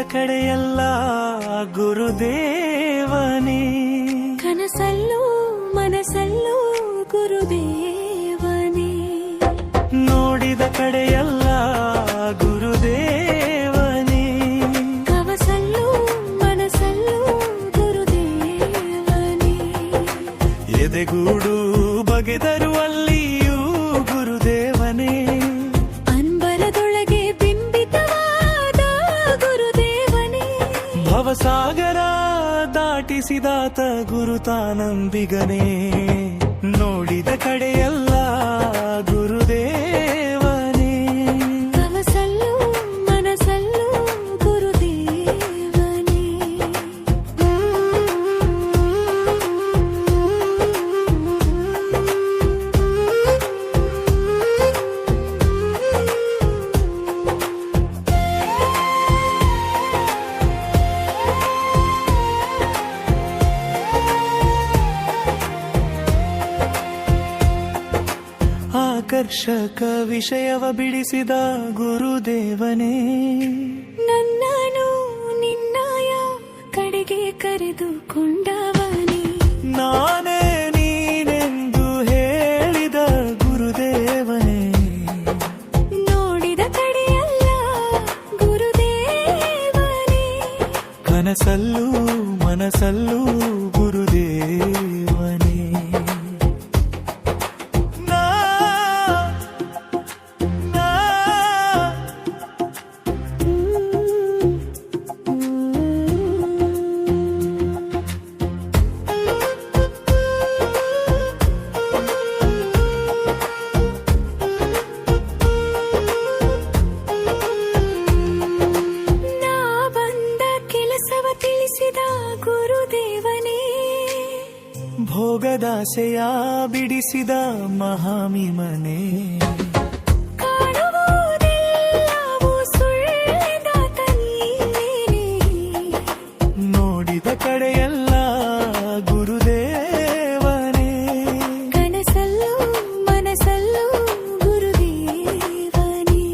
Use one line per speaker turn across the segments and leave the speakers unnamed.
ಕಡೆಯೆಲ್ಲ ಗುರುದೇವನೇ,
ಕನಸಲ್ಲೂ ಮನಸಲ್ಲೂ ಗುರುದೇವನೇ,
ನೋಡಿದ ಕಡೆಯಲ್ಲ ಗುರುದೇವನೇ,
ಕವಸಲ್ಲೂ ಮನಸಲ್ಲೂ ಗುರುದೇವನೇ,
ಎದೆಗೂಡು ಬಗೆದರು ಅಲ್ಲಿಯೂ ಗುರುದೇವನೇ,
ಅನ್ಬರದೊಳಗೆ ಬಿಂಬಿತವಾದ ಗುರುದೇವನೇ,
ಭವಸಾಗರ ದಾಟಿಸಿದಾತ ಗುರುತಾನಂಬಿಗನೇ, ನೋಡಿದ ಕಡೆಯಲ್ಲ ಗುರುದೇವನೇ,
ಕವಸಲ್ಲೂ ಮನಸಲ್ಲೂ ಗುರುದೇವನೇ.
ಆಕರ್ಷಕ ವಿಷಯವ ಬಿಡಿಸಿದ ಗುರುದೇವನೇ,
ನನ್ನನು ನಿನ್ನಯ ಕಡೆಗೆ ಕರೆದುಕೊಂಡವನೇ,
ನಾನೇ ನೀನೆಂದು ಹೇಳಿದ ಗುರುದೇವನೇ,
ನೋಡಿದ ಕಡೆಯಲ್ಲ ಗುರುದೇವನೇ,
ಕನಸಲ್ಲೂ ಮನಸಲ್ಲೂ ಗುರುದೇವನೇ,
ನಾ ಬಂದ ಕೆಲಸವ ತಿಳಿಸಿದ ಗುರುದೇವನೇ,
ಭೋಗದಾಸೆಯ ಬಿಡಿಸಿದ ಮಹಾಮಿಮನೆ,
ಕಾಣುವುದೆಲ್ಲವೂ ಸುಳ್ಳೆದಾತ ನೀನೇ,
ನೋಡಿದ ಕಡೆಯಲ್ಲ ಗುರುದೇವನೇ,
ಕನಸಲ್ಲೂ ಮನಸಲ್ಲೂ ಗುರುದೇವನೇ.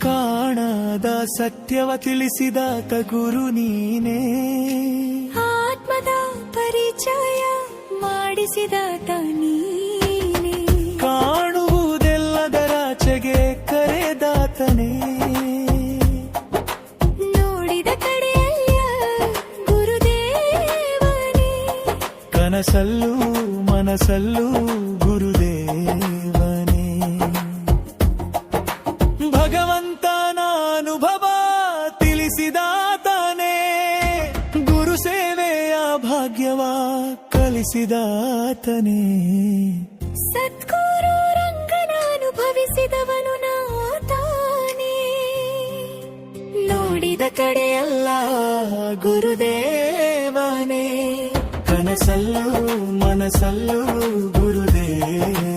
ಕಾಣದ ಸತ್ಯವ ತಿಳಿಸಿದಾತ ಗುರು ನೀನೇ,
ಆತ್ಮದ ಪರಿಚಯ ಮಾಡಿಸಿದಾತ ನೀನೇ,
ಕಾಣುವುದೆಲ್ಲದರಾಚೆಗೆ ಕರೆದಾತನೇ,
ನೋಡಿದ ಕಡೆಯಲ್ಲ ಗುರುದೇವನೇ,
ಕನಸಲ್ಲೂ ಮನಸಲ್ಲೂ ಗುರುದೇವನೇ, ಭಗವಂತನ ಅನುಭವ ತಿಳಿಸಿದಾತನೇ, ಗುರು ಸೇವೆಯ ಭಾಗ್ಯವ ಕಲಿಸಿದಾತನೇ,
ಸದ್ಗುರು ರಂಗನ ಅನುಭವಿಸಿದವನು ನಾತಾನೇ,
ನೋಡಿದ ಕಡೆಯಲ್ಲ ಗುರುದೇವನೇ, ಕನಸಲ್ಲೂ ಮನಸಲ್ಲೂ ಗುರುದೇವ